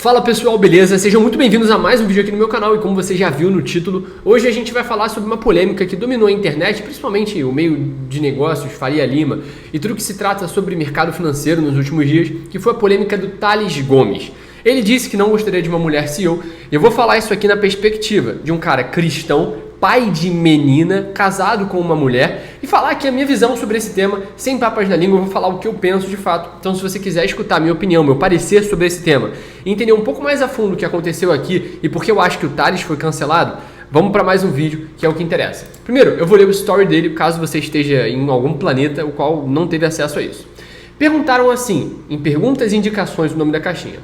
Fala pessoal, beleza? Sejam muito bem-vindos a mais um vídeo aqui no meu canal e como você já viu no título, hoje a gente vai falar sobre uma polêmica que dominou a internet, principalmente o meio de negócios, Faria Lima e tudo que se trata sobre mercado financeiro nos últimos dias, que foi a polêmica do Thales Gomes. Ele disse que não gostaria de uma mulher CEO e eu vou falar isso aqui na perspectiva de um cara cristão, pai de menina, casado com uma mulher, e falar aqui a minha visão sobre esse tema, sem papas na língua, eu vou falar o que eu penso de fato. Então se você quiser escutar a minha opinião, meu parecer sobre esse tema, e entender um pouco mais a fundo o que aconteceu aqui e por que eu acho que o Thales foi cancelado, vamos para mais um vídeo que é o que interessa. Primeiro, eu vou ler o story dele, caso você esteja em algum planeta o qual não teve acesso a isso. Perguntaram assim, em perguntas e indicações, o nome da caixinha: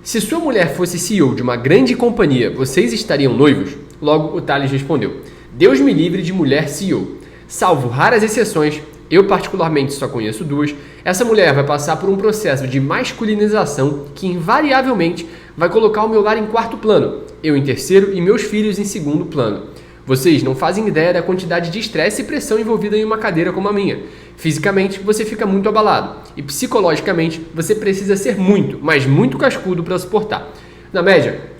se sua mulher fosse CEO de uma grande companhia, vocês estariam noivos? Logo, o Thales respondeu: Deus me livre de mulher CEO. Salvo raras exceções, eu particularmente só conheço duas, essa mulher vai passar por um processo de masculinização que invariavelmente vai colocar o meu lar em quarto plano, eu em terceiro e meus filhos em segundo plano. Vocês não fazem ideia da quantidade de estresse e pressão envolvida em uma cadeira como a minha. Fisicamente, você fica muito abalado. E psicologicamente, você precisa ser muito, mas muito cascudo para suportar. Na média,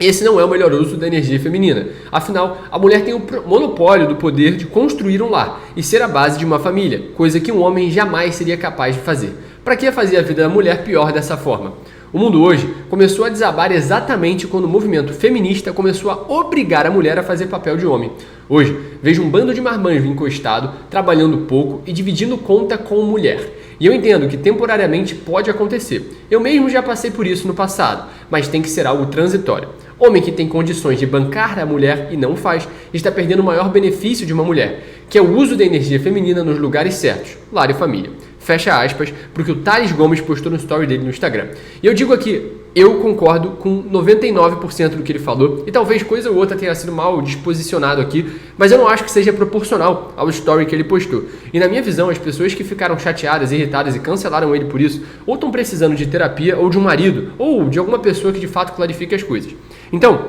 esse não é o melhor uso da energia feminina. Afinal, a mulher tem o monopólio do poder de construir um lar e ser a base de uma família, coisa que um homem jamais seria capaz de fazer. Para que fazer a vida da mulher pior dessa forma? O mundo hoje começou a desabar exatamente quando o movimento feminista começou a obrigar a mulher a fazer papel de homem. Hoje, vejo um bando de marmanjos encostado, trabalhando pouco e dividindo conta com mulher. E eu entendo que temporariamente pode acontecer. Eu mesmo já passei por isso no passado, mas tem que ser algo transitório. Homem que tem condições de bancar a mulher e não faz, está perdendo o maior benefício de uma mulher, que é o uso da energia feminina nos lugares certos, lar e família. Fecha aspas, porque o Thales Gomes postou no story dele no Instagram. E eu digo aqui, eu concordo com 99% do que ele falou, e talvez coisa ou outra tenha sido mal disposicionado aqui, mas eu não acho que seja proporcional ao story que ele postou. E na minha visão, as pessoas que ficaram chateadas, irritadas e cancelaram ele por isso, ou estão precisando de terapia, ou de um marido, ou de alguma pessoa que de fato clarifique as coisas. Então,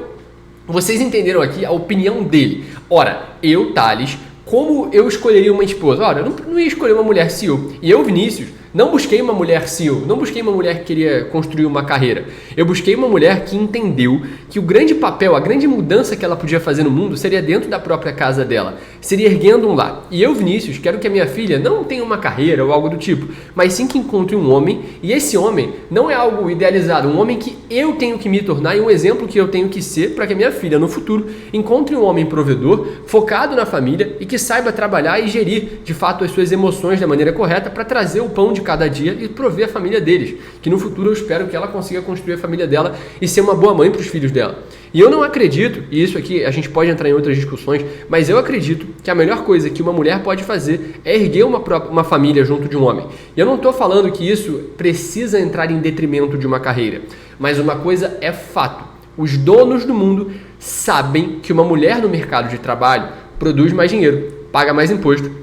vocês entenderam aqui a opinião dele. Ora, eu, Thales, como eu escolheria uma esposa? Ora, eu não ia escolher uma mulher CEO. E eu, Vinícius, não busquei uma mulher CEO, não busquei uma mulher que queria construir uma carreira. Eu busquei uma mulher que entendeu que o grande papel, a grande mudança que ela podia fazer no mundo seria dentro da própria casa dela, seria erguendo um lar. E eu, Vinícius, quero que a minha filha não tenha uma carreira ou algo do tipo, mas sim que encontre um homem, e esse homem não é algo idealizado, um homem que eu tenho que me tornar e um exemplo que eu tenho que ser para que a minha filha, no futuro, encontre um homem provedor, focado na família e que saiba trabalhar e gerir, de fato, as suas emoções da maneira correta para trazer o pão de cada dia e prover a família deles, que no futuro eu espero que ela consiga construir a família dela e ser uma boa mãe para os filhos dela. E eu não acredito, e isso aqui a gente pode entrar em outras discussões, mas eu acredito que a melhor coisa que uma mulher pode fazer é erguer uma família junto de um homem. E eu não estou falando que isso precisa entrar em detrimento de uma carreira, mas uma coisa é fato: os donos do mundo sabem que uma mulher no mercado de trabalho produz mais dinheiro, paga mais imposto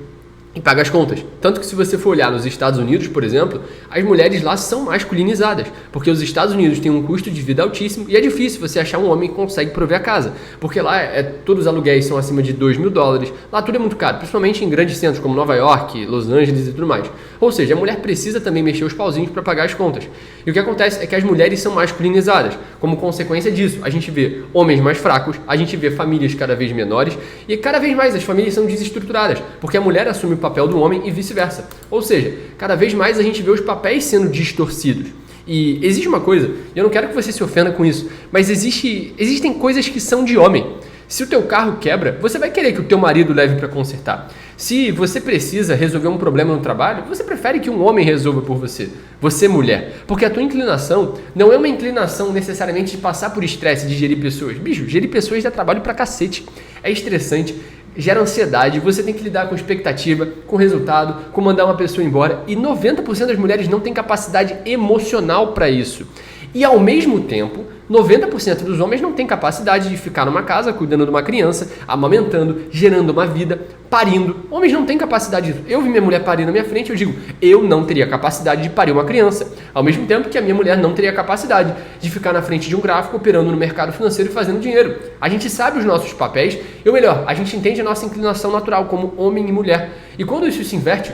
e paga as contas. Tanto que se você for olhar nos Estados Unidos, por exemplo, as mulheres lá são masculinizadas, porque os Estados Unidos têm um custo de vida altíssimo e é difícil você achar um homem que consegue prover a casa, porque lá todos os aluguéis são acima de $2.000, lá tudo é muito caro, principalmente em grandes centros como Nova York, Los Angeles e tudo mais. Ou seja, a mulher precisa também mexer os pauzinhos para pagar as contas. E o que acontece é que as mulheres são masculinizadas. Como consequência disso, a gente vê homens mais fracos, a gente vê famílias cada vez menores e cada vez mais as famílias são desestruturadas, porque a mulher assume o papel do homem e vice-versa. Ou seja, cada vez mais a gente vê os papéis sendo distorcidos. E existe uma coisa, e eu não quero que você se ofenda com isso, mas existem coisas que são de homem. Se o teu carro quebra, você vai querer que o teu marido leve para consertar. Se você precisa resolver um problema no trabalho, você prefere que um homem resolva por você. Você, mulher. Porque a tua inclinação não é uma inclinação necessariamente de passar por estresse, de gerir pessoas. Bicho, gerir pessoas dá trabalho pra cacete. É estressante, gera ansiedade, você tem que lidar com expectativa, com resultado, com mandar uma pessoa embora. E 90% das mulheres não têm capacidade emocional para isso. E ao mesmo tempo, 90% dos homens não têm capacidade de ficar numa casa cuidando de uma criança, amamentando, gerando uma vida, parindo. Homens não têm capacidade disso. Eu vi minha mulher parir na minha frente, eu digo, eu não teria capacidade de parir uma criança. Ao mesmo tempo que a minha mulher não teria capacidade de ficar na frente de um gráfico operando no mercado financeiro e fazendo dinheiro. A gente sabe os nossos papéis, ou melhor, a gente entende a nossa inclinação natural como homem e mulher. E quando isso se inverte,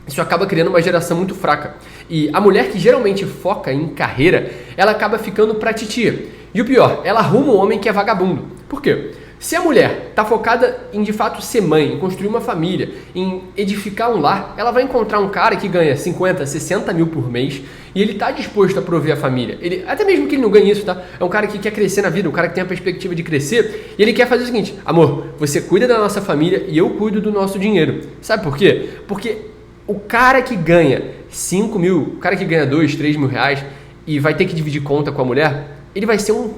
isso acaba criando uma geração muito fraca. E a mulher que geralmente foca em carreira, ela acaba ficando pra titia. E o pior, ela arruma um homem que é vagabundo. Por quê? Se a mulher está focada em de fato ser mãe, em construir uma família, em edificar um lar, ela vai encontrar um cara que ganha 50, 60 mil por mês e ele está disposto a prover a família. Até mesmo que ele não ganhe isso, tá? É um cara que quer crescer na vida, um cara que tem a perspectiva de crescer e ele quer fazer o seguinte: amor, você cuida da nossa família e eu cuido do nosso dinheiro. Sabe por quê? Porque o cara que ganha 5 mil, o cara que ganha 2, 3 mil reais e vai ter que dividir conta com a mulher, ele vai ser um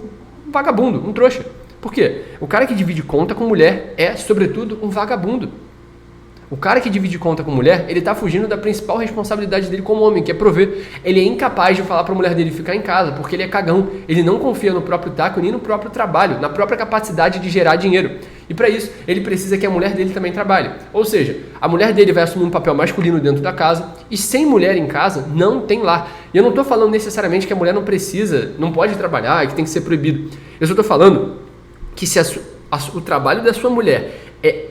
vagabundo, um trouxa. Por quê? O cara que divide conta com mulher é, sobretudo, um vagabundo. O cara que divide conta com mulher, ele está fugindo da principal responsabilidade dele como homem, que é prover. Ele é incapaz de falar para a mulher dele ficar em casa, porque ele é cagão. Ele não confia no próprio taco, nem no próprio trabalho, na própria capacidade de gerar dinheiro. E para isso, ele precisa que a mulher dele também trabalhe. Ou seja, a mulher dele vai assumir um papel masculino dentro da casa, e sem mulher em casa, não tem lar. E eu não estou falando necessariamente que a mulher não pode trabalhar, que tem que ser proibido. Eu só estou falando que se o trabalho da sua mulher é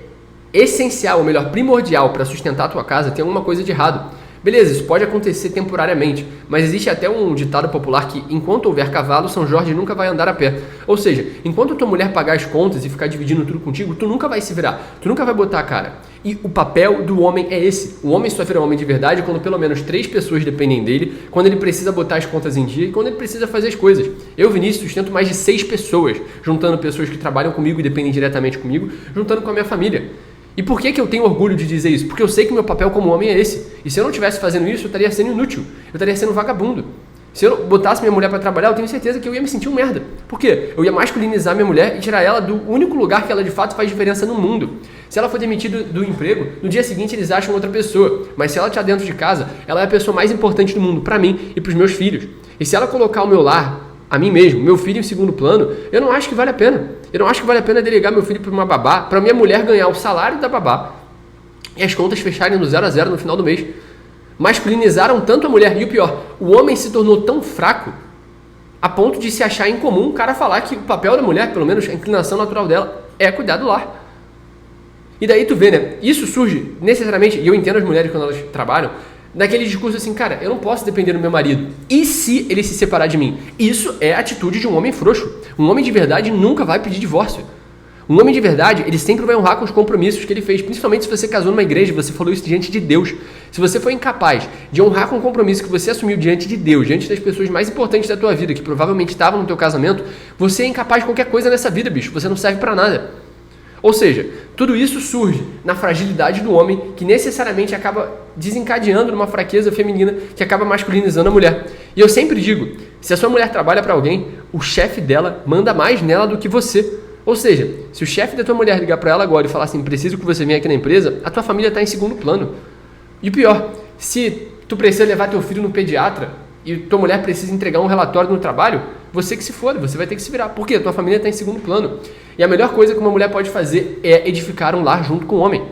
essencial, ou melhor, primordial para sustentar a tua casa, tem alguma coisa de errado. Beleza, isso pode acontecer temporariamente, mas existe até um ditado popular que enquanto houver cavalo, São Jorge nunca vai andar a pé. Ou seja, enquanto tua mulher pagar as contas e ficar dividindo tudo contigo, tu nunca vai se virar, tu nunca vai botar a cara. E o papel do homem é esse. O homem só vira homem de verdade quando pelo menos 3 pessoas dependem dele, quando ele precisa botar as contas em dia e quando ele precisa fazer as coisas. Eu, Vinícius, sustento mais de 6 pessoas, juntando pessoas que trabalham comigo e dependem diretamente comigo, juntando com a minha família. E por que eu tenho orgulho de dizer isso? Porque eu sei que meu papel como homem é esse. E se eu não estivesse fazendo isso, eu estaria sendo inútil. Eu estaria sendo vagabundo. Se eu botasse minha mulher para trabalhar, eu tenho certeza que eu ia me sentir um merda. Por quê? Eu ia masculinizar minha mulher e tirar ela do único lugar que ela de fato faz diferença no mundo. Se ela for demitida do emprego, no dia seguinte eles acham outra pessoa. Mas se ela está dentro de casa, ela é a pessoa mais importante do mundo para mim e para os meus filhos. E se ela colocar o meu lar, a mim mesmo, meu filho em segundo plano, eu não acho que vale a pena. Eu não acho que vale a pena delegar meu filho para uma babá, para minha mulher ganhar o salário da babá e as contas fecharem no 0 a 0 no final do mês. Masculinizaram tanto a mulher. E o pior, o homem se tornou tão fraco a ponto de se achar incomum o cara falar que o papel da mulher, pelo menos a inclinação natural dela, é cuidar do lar. E daí tu vê, né? Isso surge necessariamente, e eu entendo as mulheres quando elas trabalham, daquele discurso assim, cara, eu não posso depender do meu marido. E se ele se separar de mim? Isso é a atitude de um homem frouxo. Um homem de verdade nunca vai pedir divórcio. Um homem de verdade, ele sempre vai honrar com os compromissos que ele fez, principalmente se você casou numa igreja, você falou isso diante de Deus. Se você foi incapaz de honrar com o compromisso que você assumiu diante de Deus, diante das pessoas mais importantes da tua vida, que provavelmente estavam no teu casamento, você é incapaz de qualquer coisa nessa vida, bicho. Você não serve pra nada. Ou seja, tudo isso surge na fragilidade do homem, que necessariamente acaba desencadeando numa fraqueza feminina, que acaba masculinizando a mulher. E eu sempre digo, se a sua mulher trabalha para alguém, o chefe dela manda mais nela do que você. Ou seja, se o chefe da tua mulher ligar para ela agora e falar assim, preciso que você venha aqui na empresa, a tua família está em segundo plano. E o pior, se tu precisa levar teu filho no pediatra e tua mulher precisa entregar um relatório no trabalho, você que se foda, você vai ter que se virar. Por quê? Tua família está em segundo plano. E a melhor coisa que uma mulher pode fazer é edificar um lar junto com o homem.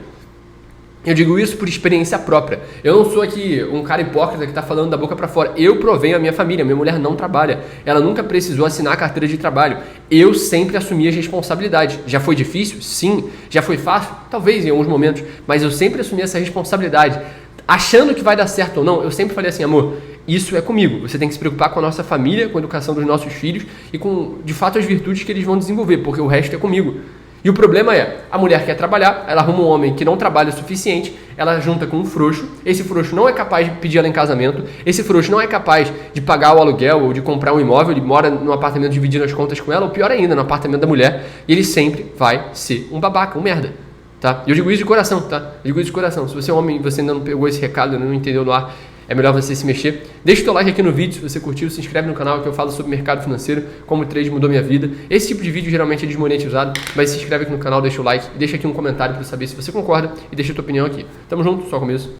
Eu digo isso por experiência própria. Eu não sou aqui um cara hipócrita que está falando da boca para fora. Eu provenho a minha família. Minha mulher não trabalha. Ela nunca precisou assinar a carteira de trabalho. Eu sempre assumi as responsabilidades. Já foi difícil? Sim. Já foi fácil? Talvez em alguns momentos. Mas eu sempre assumi essa responsabilidade. Achando que vai dar certo ou não, eu sempre falei assim, amor, isso é comigo. Você tem que se preocupar com a nossa família, com a educação dos nossos filhos e com, de fato, as virtudes que eles vão desenvolver, porque o resto é comigo. E o problema é, a mulher quer trabalhar, ela arruma um homem que não trabalha o suficiente, ela junta com um frouxo, esse frouxo não é capaz de pedir ela em casamento, esse frouxo não é capaz de pagar o aluguel ou de comprar um imóvel, ele mora num apartamento dividindo as contas com ela, ou pior ainda, no apartamento da mulher, e ele sempre vai ser um babaca, um merda. Tá? Eu digo isso de coração, tá? Eu digo isso de coração. Se você é homem e você ainda não pegou esse recado, não entendeu no ar, é melhor você se mexer. Deixa o teu like aqui no vídeo, se você curtiu, se inscreve no canal que eu falo sobre mercado financeiro, como o trade mudou minha vida. Esse tipo de vídeo geralmente é desmonetizado, mas se inscreve aqui no canal, deixa o like e deixa aqui um comentário para saber se você concorda e deixa a tua opinião aqui. Tamo junto, só começo.